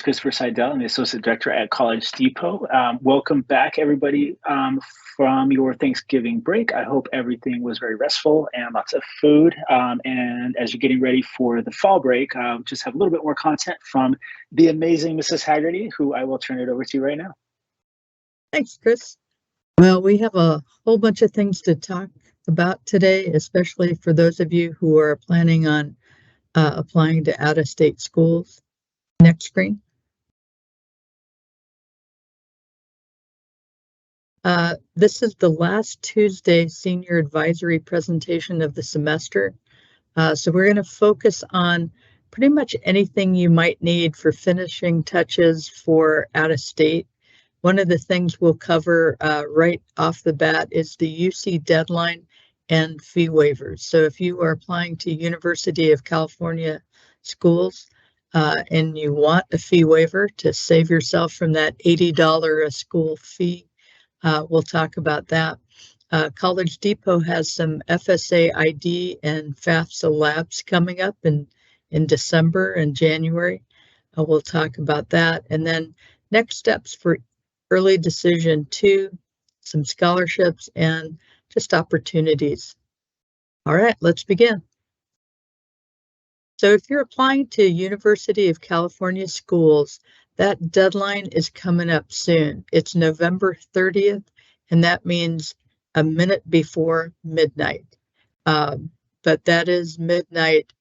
Christopher Seidel. I'm the Associate Director at College Depot. Welcome back, everybody, from your Thanksgiving break. I hope everything was very restful and lots of food. And as you're getting ready for the fall break, just have a little bit more content from the amazing Mrs. Haggerty, who I will turn it over to right now. Thanks, Chris. Well, we have a whole bunch of things to talk about today, especially for those of you who are planning on applying to out-of-state schools. Next screen. This is the last Tuesday senior advisory presentation of the semester. So we're going to focus on pretty much anything you might need for finishing touches for out-of-state. One of the things we'll cover right off the bat is the UC deadline and fee waivers. So if you are applying to University of California schools and you want a fee waiver to save yourself from that $80 a school fee, we'll talk about that. College Depot has some FSA ID and FAFSA Labs coming up in December and January. We'll talk about that. And then next steps for early decision 2, some scholarships, and just opportunities. All right, let's begin. So if you're applying to University of California schools, that deadline is coming up soon. It's November 30th, and that means a minute before midnight. But that is midnight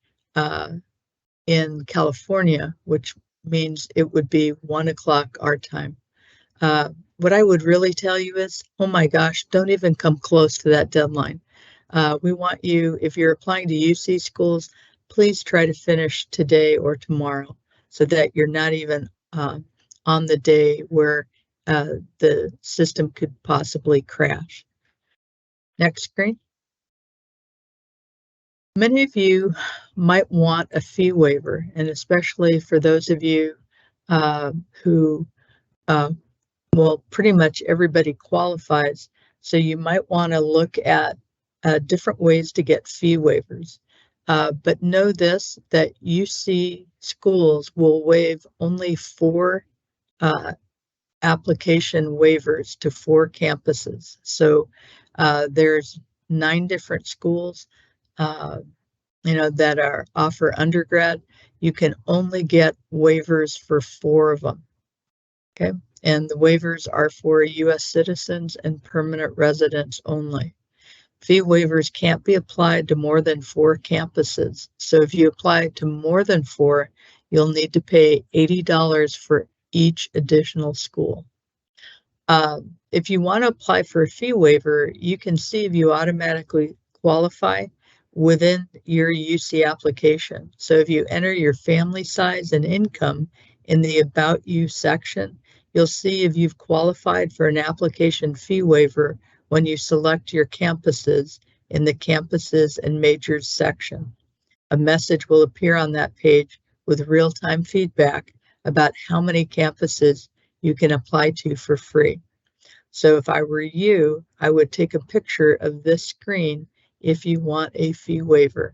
in California, which means it would be 1 o'clock our time. What I would really tell you is, oh my gosh, don't even come close to that deadline. We want you, if you're applying to UC schools, please try to finish today or tomorrow so that you're not even on the day where the system could possibly crash. Next screen. Many of you might want a fee waiver, and especially for those of you who well, pretty much everybody qualifies, so you might want to look at different ways to get fee waivers. But know this, that UC schools will waive only 4 application waivers to 4 campuses. So there's 9 different schools that offer undergrad. You can only get waivers for 4 of them. Okay. And the waivers are for U.S. citizens and permanent residents only. Fee waivers can't be applied to more than 4 campuses. So if you apply to more than 4, you'll need to pay $80 for each additional school. If you want to apply for a fee waiver, you can see if you automatically qualify within your UC application. So if you enter your family size and income in the About You section, you'll see if you've qualified for an application fee waiver when you select your campuses in the Campuses and Majors section. A message will appear on that page with real-time feedback about how many campuses you can apply to for free. So if I were you, I would take a picture of this screen if you want a fee waiver.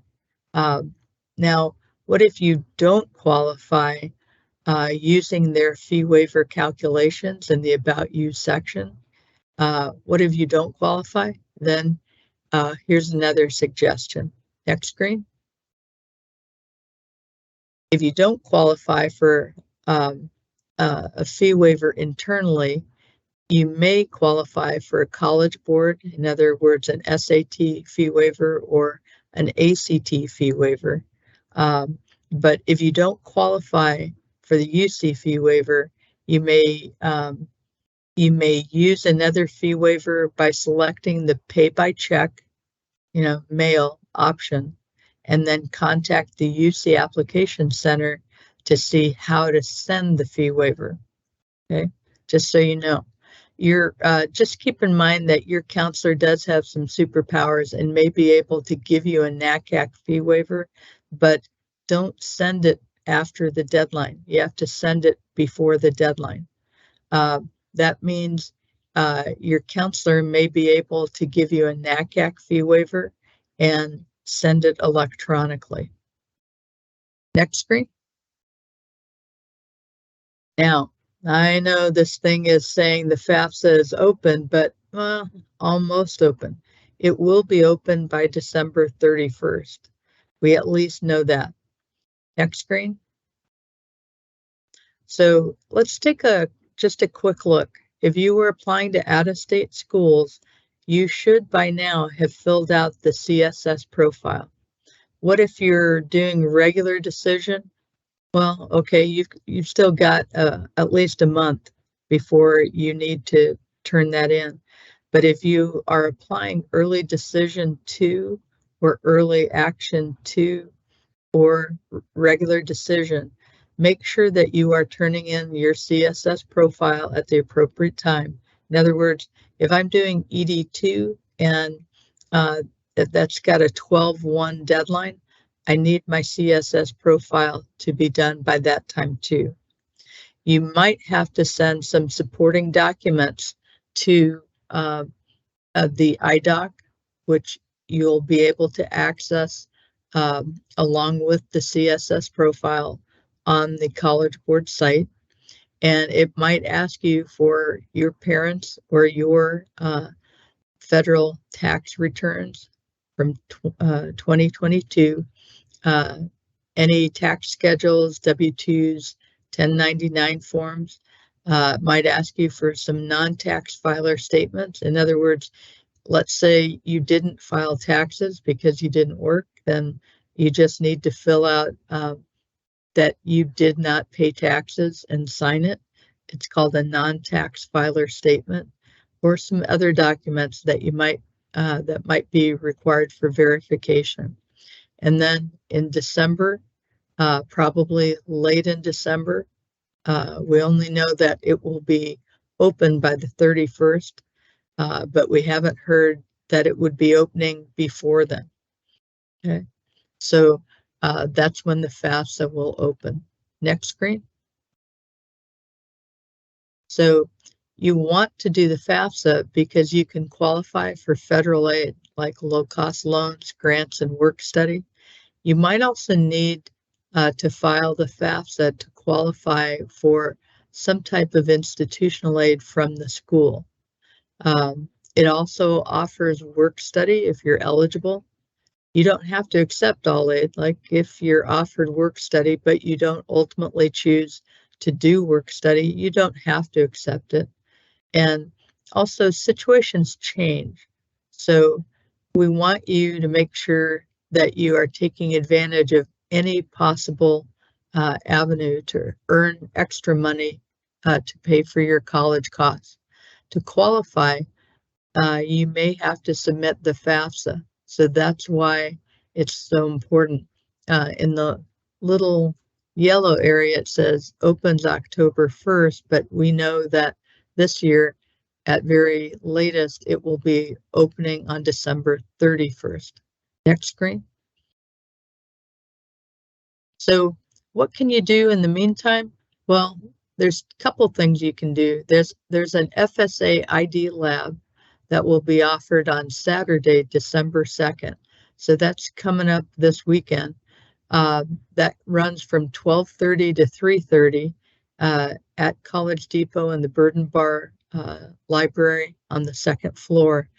Now, what if you don't qualify using their fee waiver calculations in the About You section? What if you don't qualify? Then here's another suggestion. Next screen. If you don't qualify for a fee waiver internally, you may qualify for a College Board, in other words, an SAT fee waiver or an ACT fee waiver. But if you don't qualify for the UC fee waiver, you may use another fee waiver by selecting the pay by check, mail option, and then contact the UC Application Center to see how to send the fee waiver. Okay, just so you know. Just keep in mind that your counselor does have some superpowers and may be able to give you a NACAC fee waiver, but don't send it after the deadline. You have to send it before the deadline. That means your counselor may be able to give you a NACAC fee waiver and send it electronically. Next screen. Now, I know this thing is saying the FAFSA is open, but well, almost open. It will be open by December 31st. We at least know that. Next screen. So let's take just a quick look. If you were applying to out-of-state schools, you should by now have filled out the CSS profile. What if you're doing regular decision? Well, okay, you've still got at least a month before you need to turn that in. But if you are applying early decision 2 or early action 2 or regular decision, make sure that you are turning in your CSS profile at the appropriate time. In other words, if I'm doing ED2 and that's got a 12/1 deadline, I need my CSS profile to be done by that time too. You might have to send some supporting documents to the IDoc, which you'll be able to access along with the CSS profile on the College Board site. And it might ask you for your parents or your federal tax returns from 2022, any tax schedules, W-2s, 1099 forms. Might ask you for some non-tax filer statements. In other words, let's say you didn't file taxes because you didn't work, then you just need to fill out that you did not pay taxes and sign it. It's called a non-tax filer statement, or some other documents that you might that might be required for verification. And then in December, probably late in December, we only know that it will be open by the 31st, but we haven't heard that it would be opening before then. Okay, so that's when the FAFSA will open. Next screen. So you want to do the FAFSA because you can qualify for federal aid like low-cost loans, grants, and work study. You might also need to file the FAFSA to qualify for some type of institutional aid from the school. It also offers work study if you're eligible. You don't have to accept all aid, like if you're offered work study, but you don't ultimately choose to do work study, you don't have to accept it. And also situations change. So we want you to make sure that you are taking advantage of any possible avenue to earn extra money to pay for your college costs. To qualify, you may have to submit the FAFSA. So that's why it's so important. In the little yellow area, it says opens October 1st, but we know that this year, at very latest, it will be opening on December 31st. Next screen. So what can you do in the meantime? Well, there's a couple things you can do. There's an FSA ID Lab that will be offered on Saturday, December 2nd. So that's coming up this weekend. That runs from 12:30 to 3:30 at College Depot in the Burden Bar Library on the second floor.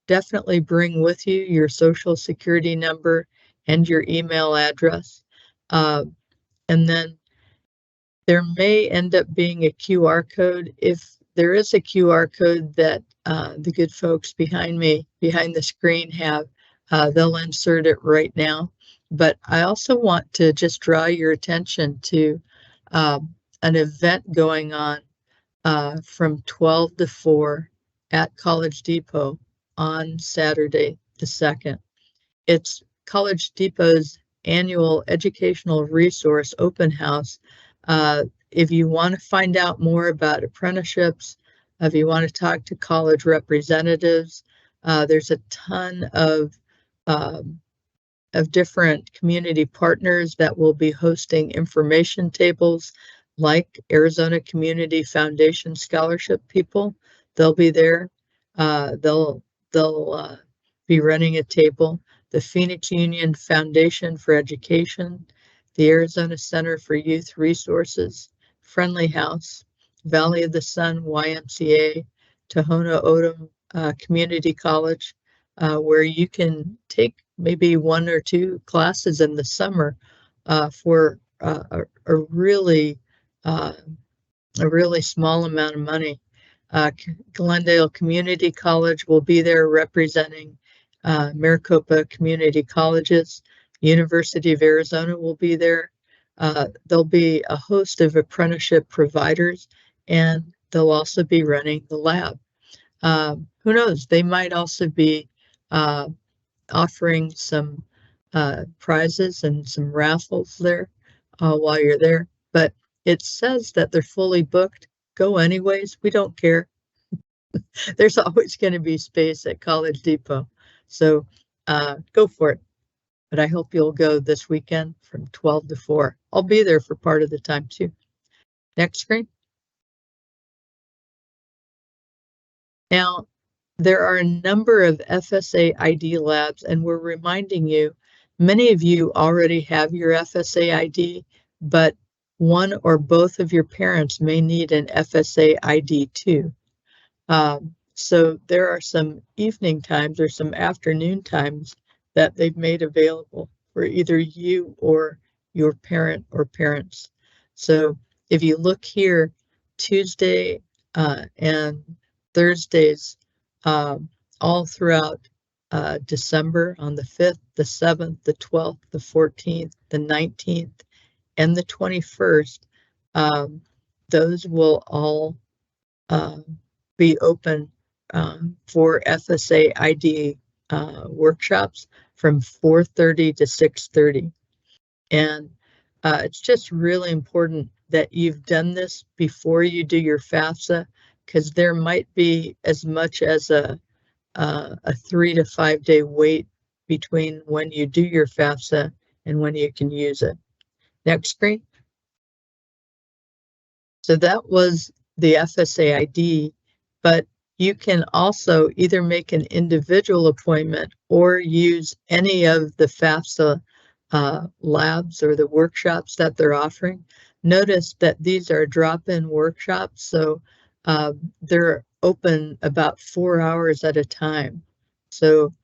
Definitely bring with you your social security number and your email address. And then there may end up being a QR code. If there is a QR code that the good folks behind me, behind the screen have, they'll insert it right now. But I also want to just draw your attention to an event going on from 12 to 4 at College Depot on Saturday the 2nd. It's College Depot's annual educational resource open house. If you want to find out more about apprenticeships, if you want to talk to college representatives, there's a ton of different community partners that will be hosting information tables, like Arizona Community Foundation Scholarship people. They'll be there. They'll be running a table. The Phoenix Union Foundation for Education, the Arizona Center for Youth Resources, Friendly House, Valley of the Sun YMCA, Tohono O'odham Community College, where you can take maybe 1 or 2 classes in the summer for a really small amount of money. Glendale Community College will be there representing Maricopa Community Colleges. University of Arizona will be there. There'll be a host of apprenticeship providers, and they'll also be running the lab. Who knows? They might also be offering some prizes and some raffles there while you're there. But it says that they're fully booked. Go anyways. We don't care. There's always going to be space at College Depot. So go for it. But I hope you'll go this weekend from 12 to 4. I'll be there for part of the time too. Next screen. Now, there are a number of FSA ID labs, and we're reminding you, many of you already have your FSA ID, but one or both of your parents may need an FSA ID too. So there are some evening times or some afternoon times that they've made available for either you or your parent or parents. So if you look here, Tuesday and Thursdays, all throughout December on the 5th, the 7th, the 12th, the 14th, the 19th, and the 21st, those will all be open for FSA ID workshops from 4:30 to 6:30. And it's just really important that you've done this before you do your FAFSA, because there might be as much as a 3 to 5 day wait between when you do your FAFSA and when you can use it. Next screen. So that was the FSA ID, but you can also either make an individual appointment or use any of the FAFSA labs or the workshops that they're offering. Notice that these are drop-in workshops, so they're open about 4 hours at a time. So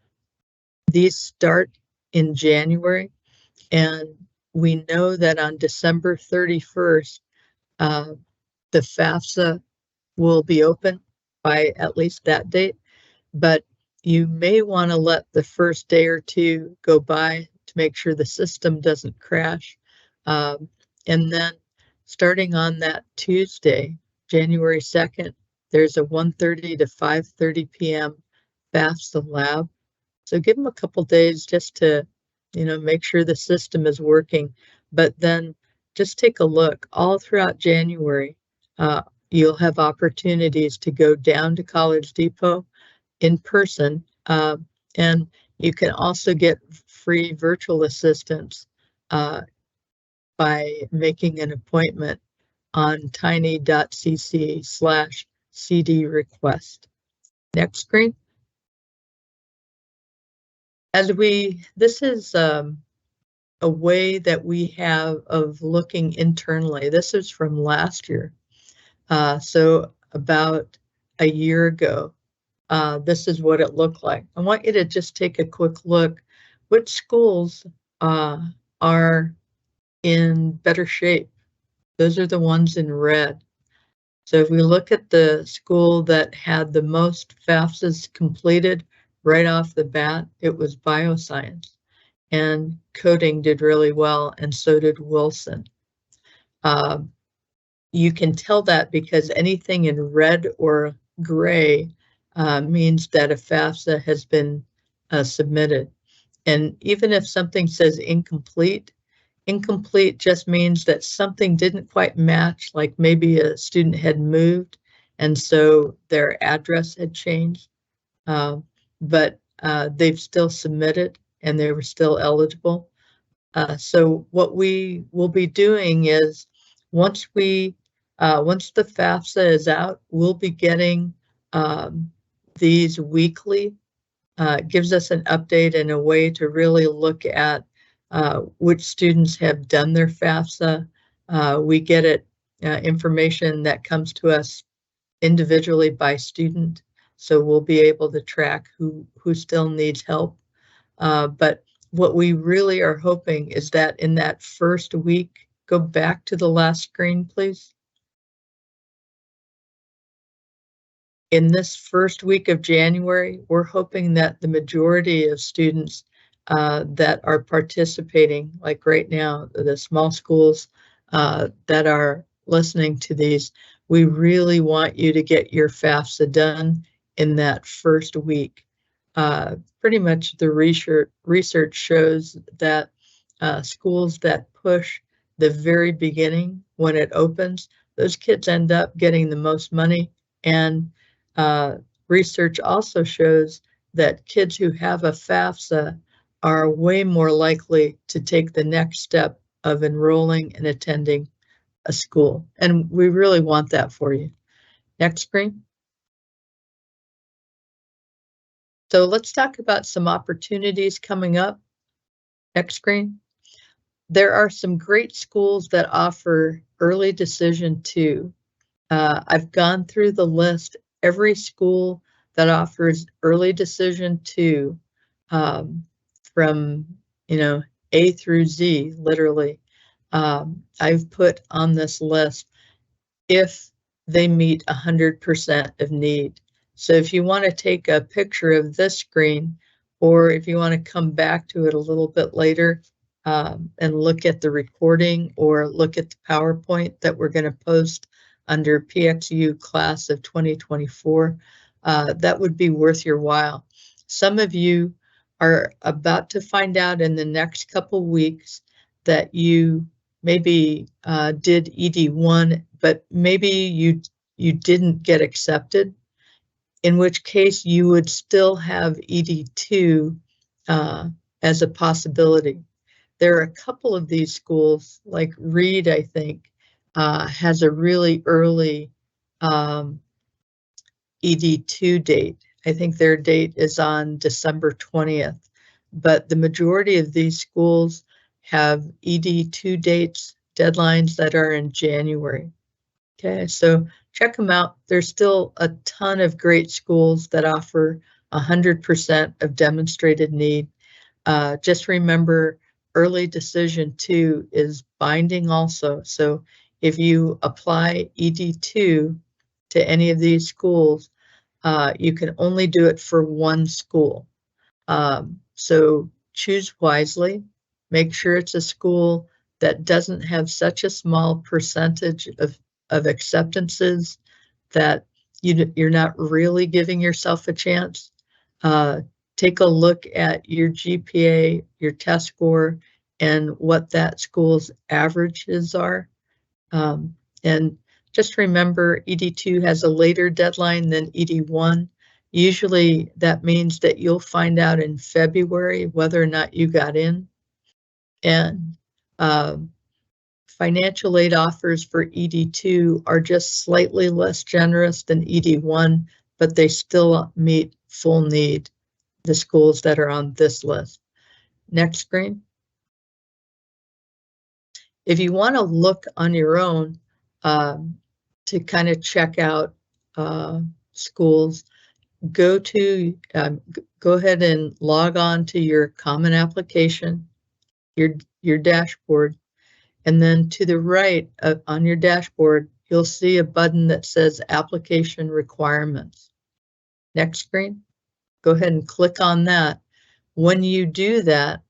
these start in January, and we know that on December 31st, the FAFSA will be open by at least that date, but you may want to let the first day or two go by to make sure the system doesn't crash. And then starting on that Tuesday, January 2nd, there's a 1:30 to 5:30 p.m. FAFSA lab. So give them a couple days just to, make sure the system is working. But then just take a look all throughout January. You'll have opportunities to go down to College Depot in person, and you can also get free virtual assistance by making an appointment on tiny.cc/CD request. Next screen. This is a way that we have of looking internally. This is from last year. So about a year ago, this is what it looked like. I want you to just take a quick look. Which schools are in better shape? Those are the ones in red. So if we look at the school that had the most FAFSAs completed right off the bat, it was bioscience. And coding did really well, and so did Wilson. You can tell that because anything in red or gray means that a FAFSA has been submitted. And even if something says incomplete, incomplete just means that something didn't quite match, like maybe a student had moved and so their address had changed, but they've still submitted and they were still eligible. So what we will be doing is once the FAFSA is out, we'll be getting these weekly. It gives us an update and a way to really look at which students have done their FAFSA. We get it information that comes to us individually by student, so we'll be able to track who still needs help. But what we really are hoping is that in that first week, go back to the last screen, please. In this first week of January, we're hoping that the majority of students that are participating, like right now, the small schools that are listening to these, we really want you to get your FAFSA done in that first week. Pretty much the research shows that schools that push the very beginning when it opens, those kids end up getting the most money. And research also shows that kids who have a FAFSA are way more likely to take the next step of enrolling and attending a school. And we really want that for you. Next screen. So let's talk about some opportunities coming up. Next screen. There are some great schools that offer early decision too. I've gone through the list. Every school that offers early decision too, from A through Z, literally, I've put on this list if they meet 100% of need. So if you want to take a picture of this screen, or if you want to come back to it a little bit later and look at the recording or look at the PowerPoint that we're going to post under PXU class of 2024, that would be worth your while. Some of you are about to find out in the next couple weeks that you maybe did ED1, but maybe you didn't get accepted, in which case you would still have ED2 as a possibility. There are a couple of these schools, like Reed, I think, has a really early ED2 date. I think their date is on December 20th, but the majority of these schools have ED2 dates, deadlines that are in January. Okay, so check them out. There's still a ton of great schools that offer 100% of demonstrated need. Just remember, early decision 2 is binding also. So if you apply ED2 to any of these schools, you can only do it for one school. So choose wisely. Make sure it's a school that doesn't have such a small percentage of acceptances that you're not really giving yourself a chance. Take a look at your GPA, your test score, and what that school's averages are. And just remember, ED2 has a later deadline than ED1. Usually that means that you'll find out in February whether or not you got in. And financial aid offers for ED2 are just slightly less generous than ED1, but they still meet full need, the schools that are on this list. Next screen. If you want to look on your own to kind of check out schools, go ahead and log on to your Common application, your dashboard, and then to the right on your dashboard, you'll see a button that says Application Requirements. Next screen. Go ahead and click on that. When you do that,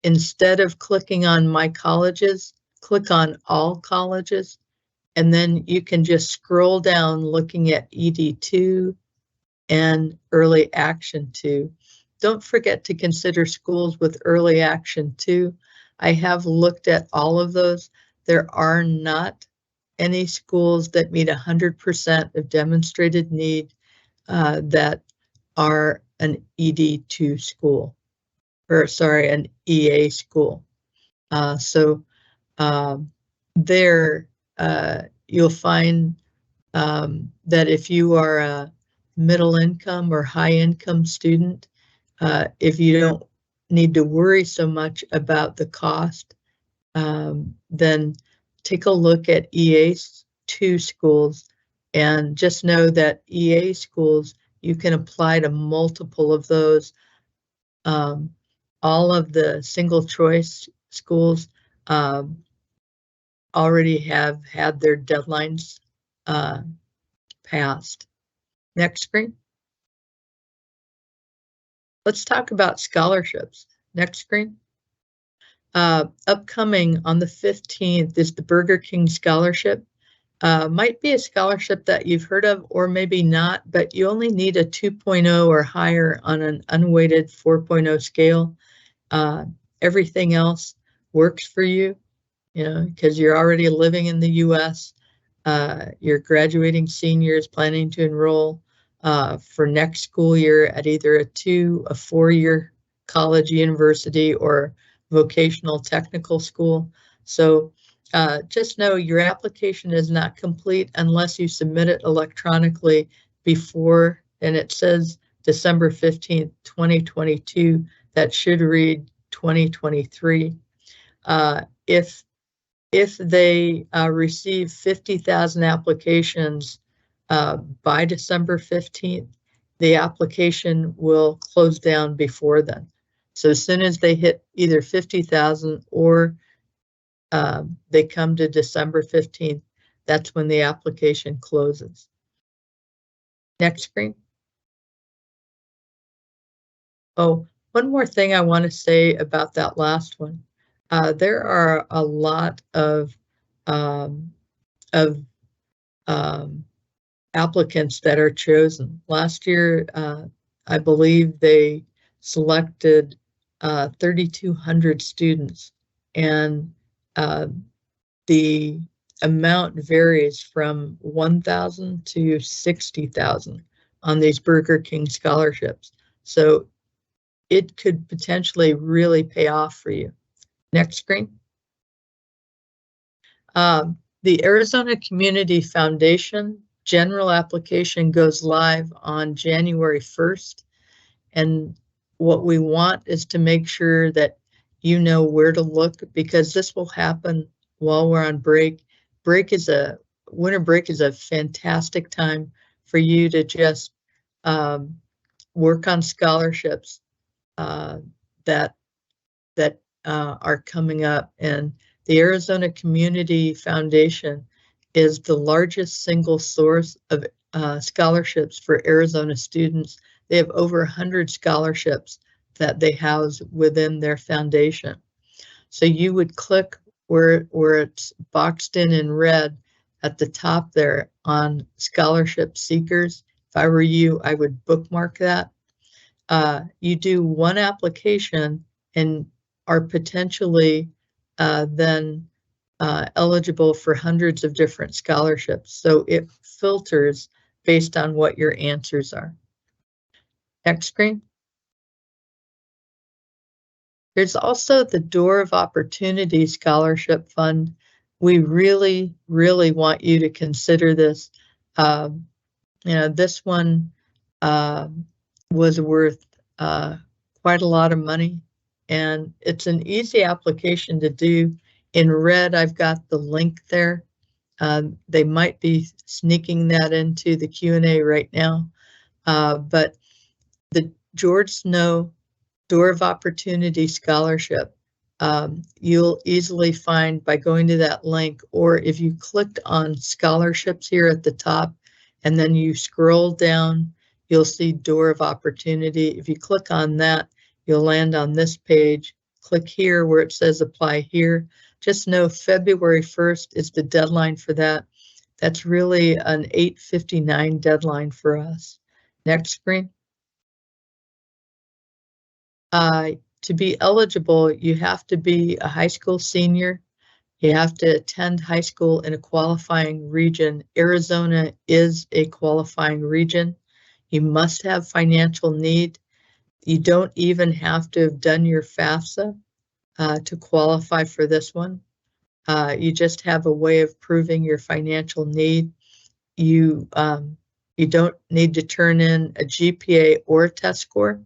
instead of clicking on My Colleges, click on All Colleges, and then you can just scroll down looking at ED2 and Early Action 2. Don't forget to consider schools with Early Action 2. I have looked at all of those. There are not any schools that meet 100% of demonstrated need that are an ED2 school, or sorry, an EA school. There you'll find that if you are a middle income or high income student, if you don't need to worry so much about the cost, then take a look at EA2 schools, and just know that EA schools, you can apply to multiple of those. All of the single choice schools already have had their deadlines passed. Next screen. Let's talk about scholarships. Next screen. Upcoming on the 15th is the Burger King Scholarship. Might be a scholarship that you've heard of or maybe not, but you only need a 2.0 or higher on an unweighted 4.0 scale. Everything else works for you, because you're already living in the US. Your graduating seniors planning to enroll for next school year at either a 4-year college, university, or vocational technical school. So just know your application is not complete unless you submit it electronically before, and it says December 15th, 2022. That should read 2023. If they receive 50,000 applications by December 15th, the application will close down before then. So as soon as they hit either 50,000 or they come to December 15th, that's when the application closes. Next screen. Oh, one more thing I want to say about that last one. There are a lot of applicants that are chosen. Last year, I believe they selected 3,200 students, and the amount varies from 1,000 to 60,000 on these Burger King scholarships. So it could potentially really pay off for you. Next screen. The Arizona Community Foundation general application goes live on January 1st. And what we want is to make sure that you know where to look, because this will happen while we're on break. Winter break is a fantastic time for you to just work on scholarships that are coming up. And the Arizona Community Foundation is the largest single source of scholarships for Arizona students. They have over 100 scholarships that they house within their foundation. So you would click where it's boxed in red at the top there on scholarship seekers. If I were you, I would bookmark that. You do one application and are potentially then eligible for hundreds of different scholarships. So it filters based on what your answers are. Next screen. There's also the Door of Opportunity Scholarship Fund. We really, really want you to consider this. This one was worth quite a lot of money, and it's an easy application to do. In red, I've got the link there. They might be sneaking that into the Q&A right now, but the George Snow Door of Opportunity Scholarship, you'll easily find by going to that link, or if you clicked on scholarships here at the top and then you scroll down, you'll see Door of Opportunity. If you click on that, you'll land on this page. Click here where it says apply here. Just know February 1st is the deadline for that. That's really an 8:59 deadline for us. Next screen. To be eligible, you have to be a high school senior. You have to attend high school in a qualifying region. Arizona is a qualifying region. You must have financial need. You don't even have to have done your FAFSA to qualify for this one. You just have a way of proving your financial need. You don't need to turn in a GPA or a test score,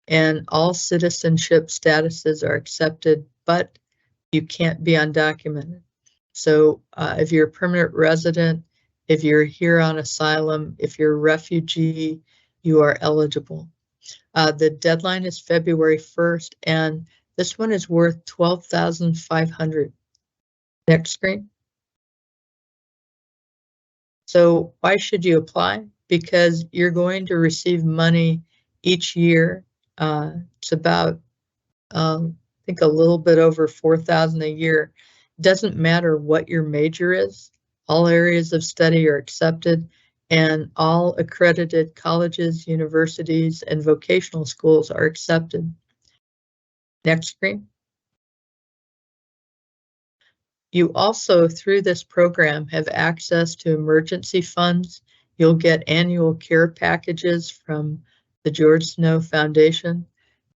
and all citizenship statuses are accepted, but you can't be undocumented. So if you're a permanent resident, if you're here on asylum, if you're a refugee, you are eligible. The deadline is February 1st, and this one is worth $12,500. Next screen. So why should you apply? Because you're going to receive money each year. It's about, I think, a little bit over $4,000 a year. It doesn't matter what your major is. All areas of study are accepted, and all accredited colleges, universities, and vocational schools are accepted. Next screen. You also, through this program, have access to emergency funds. You'll get annual care packages from the George Snow Foundation.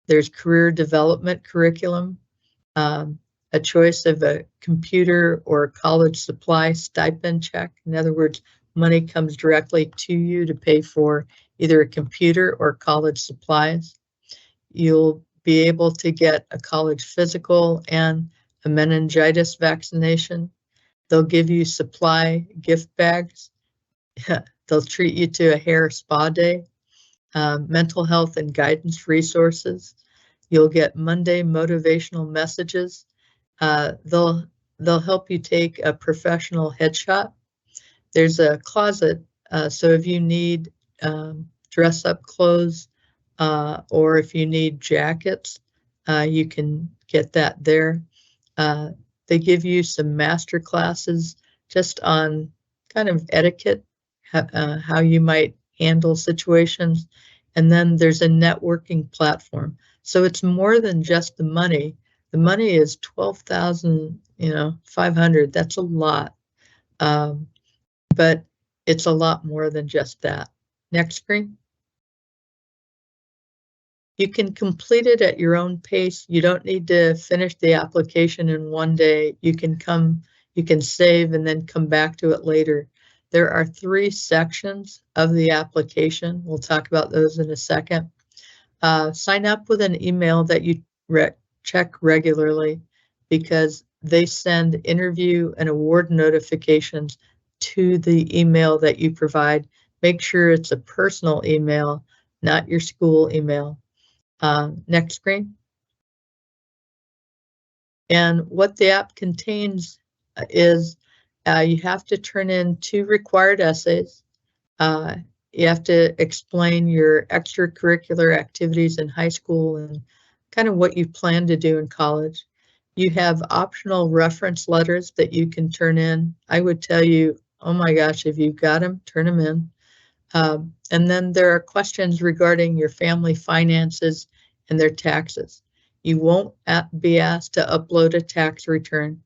There's career development curriculum, a choice of a computer or college supply stipend check. In other words, money comes directly to you to pay for either a computer or college supplies. You'll be able to get a college physical and a meningitis vaccination. They'll give you supply gift bags. They'll treat you to a hair spa day, mental health and guidance resources. You'll get Monday motivational messages. They'll help you take a professional headshot. There's a closet, so if you need dress up clothes or if you need jackets, you can get that there. They give you some master classes just on kind of etiquette, how you might handle situations. And then there's a networking platform. So it's more than just the money. The money is $12,500. That's a lot. But it's a lot more than just that. Next screen. You can complete it at your own pace. You don't need to finish the application in one day. You can save and then come back to it later. There are 3 sections of the application. We'll talk about those in a second. Sign up with an email that you check regularly, because they send interview and award notifications to the email that you provide. Make sure it's a personal email, not your school email. Next screen. And what the app contains is you have to turn in 2 required essays. You have to explain your extracurricular activities in high school and kind of what you plan to do in college. You have optional reference letters that you can turn in. I would tell you, oh my gosh, if you've got them, turn them in. And then there are questions regarding your family finances and their taxes. You won't be asked to upload a tax return,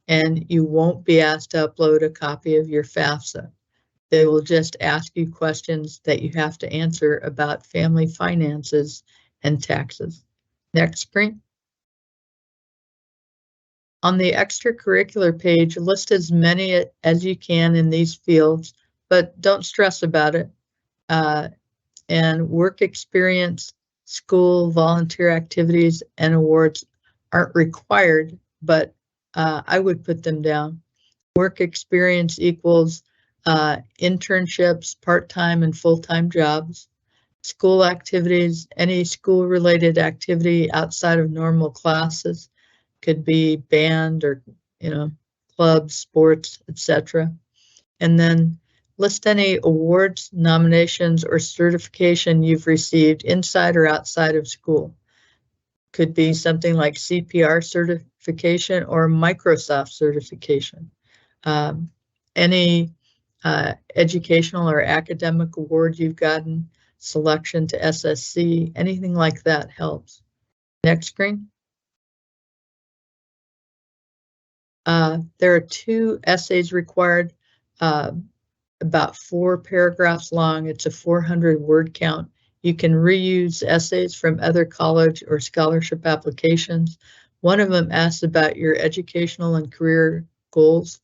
and you won't be asked to upload a copy of your FAFSA. They will just ask you questions that you have to answer about family finances and taxes. Next screen. On the extracurricular page, list as many as you can in these fields, but don't stress about it. And work experience, school, volunteer activities, and awards aren't required, but I would put them down. Work experience equals internships, part-time and full-time jobs. School activities, any school-related activity outside of normal classes, could be band or clubs, sports, etc. And then list any awards, nominations, or certification you've received inside or outside of school. Could be something like CPR certification or Microsoft certification. Any educational or academic award you've gotten, selection to SSC, anything like that helps. Next screen. There are 2 essays required, about 4 paragraphs long. It's a 400-word count. You can reuse essays from other college or scholarship applications. One of them asks about your educational and career goals.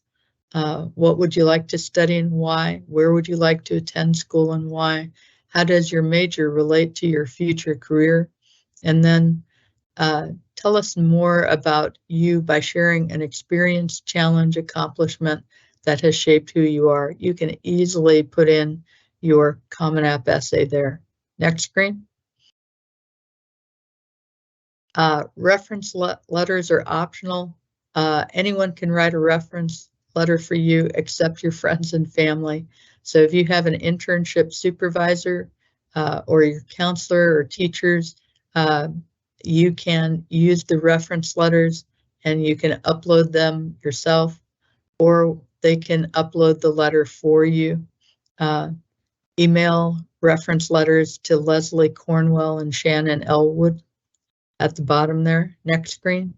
What would you like to study and why? Where would you like to attend school and why? How does your major relate to your future career? And then Tell us more about you by sharing an experience, challenge, accomplishment that has shaped who you are. You can easily put in your CommonApp essay there. Next screen. Reference letters are optional. Anyone can write a reference letter for you except your friends and family. So if you have an internship supervisor or your counselor or teachers, you can use the reference letters and you can upload them yourself, or they can upload the letter for you. Email reference letters to Leslie Cornwell and Shannon Elwood at the bottom there. Next screen.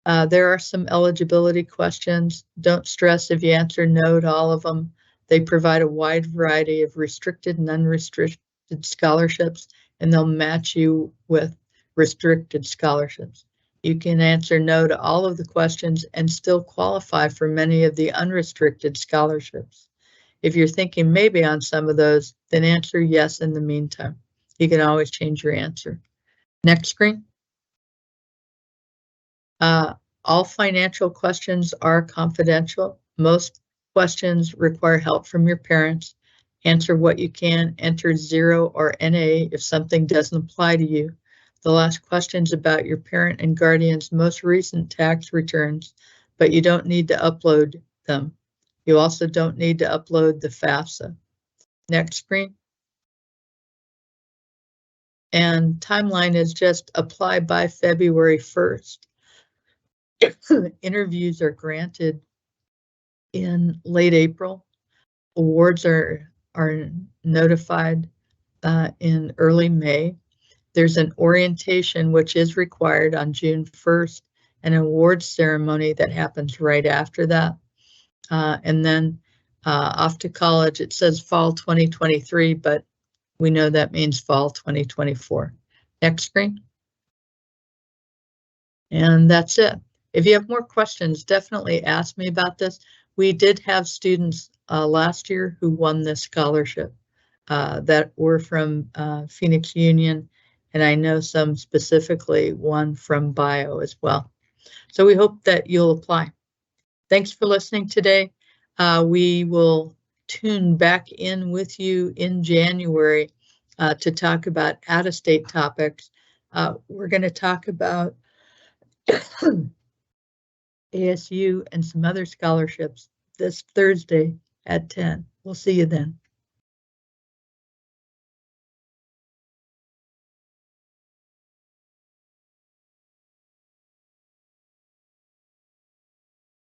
There are some eligibility questions. Don't stress if you answer no to all of them. They provide a wide variety of restricted and unrestricted scholarships, and they'll match you with restricted scholarships. You can answer no to all of the questions and still qualify for many of the unrestricted scholarships. If you're thinking maybe on some of those, then answer yes in the meantime. You can always change your answer. Next screen. All financial questions are confidential. Most questions require help from your parents. Answer what you can. Enter 0 or NA if something doesn't apply to you. They'll ask questions about your parent and guardian's most recent tax returns, but you don't need to upload them. You also don't need to upload the FAFSA. Next screen. And timeline is just apply by February 1st. Interviews are granted in late April. Awards are notified in early May. There's an orientation which is required on June 1st, an awards ceremony that happens right after that. And then off to college, it says fall 2023, but we know that means fall 2024. Next screen. And that's it. If you have more questions, definitely ask me about this. We did have students last year who won this scholarship that were from Phoenix Union, and I know some specifically one from Bio as well. So we hope that you'll apply. Thanks for listening today. We will tune back in with you in January to talk about out-of-state topics. We're going to talk about ASU and some other scholarships this Thursday at 10. We'll see you then.